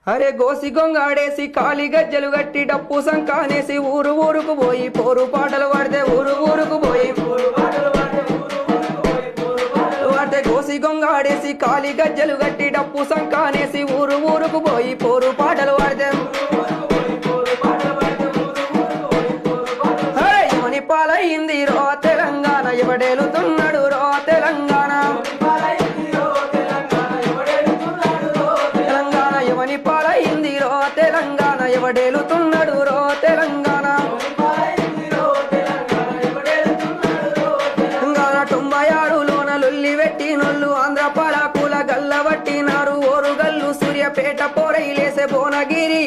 అరే గోసి గొంగాడేసి కాలి గజ్జలు గట్టి డప్పు సంకానేసి ఊరు ఊరుకు పోయి పోరు పాటలు పాడితే ఊరు ఊరుకు పోయి వాడితే గోసి గొంగాడేసి కాలి గజ్జలు గట్టి డప్పు సంకానేసి ఊరు ఊరుకు పోయి పోరు పాటలు పాడితే పాలయింది రో తెలంగాణ ఎవడేలుతున్నాడు రో తెలంగాణ తెలంగాణ ఎవని పాలయింది రో తెలంగాణ ఎవడేలుతున్నాడు రో తెలంగాణ 96లోన లొల్లి పెట్టినోళ్ళు ఆంధ్ర పాలకుల గల్ల పట్టినారు ఓరుగల్లు సూర్యపేట పోరైలేసే భువనగిరి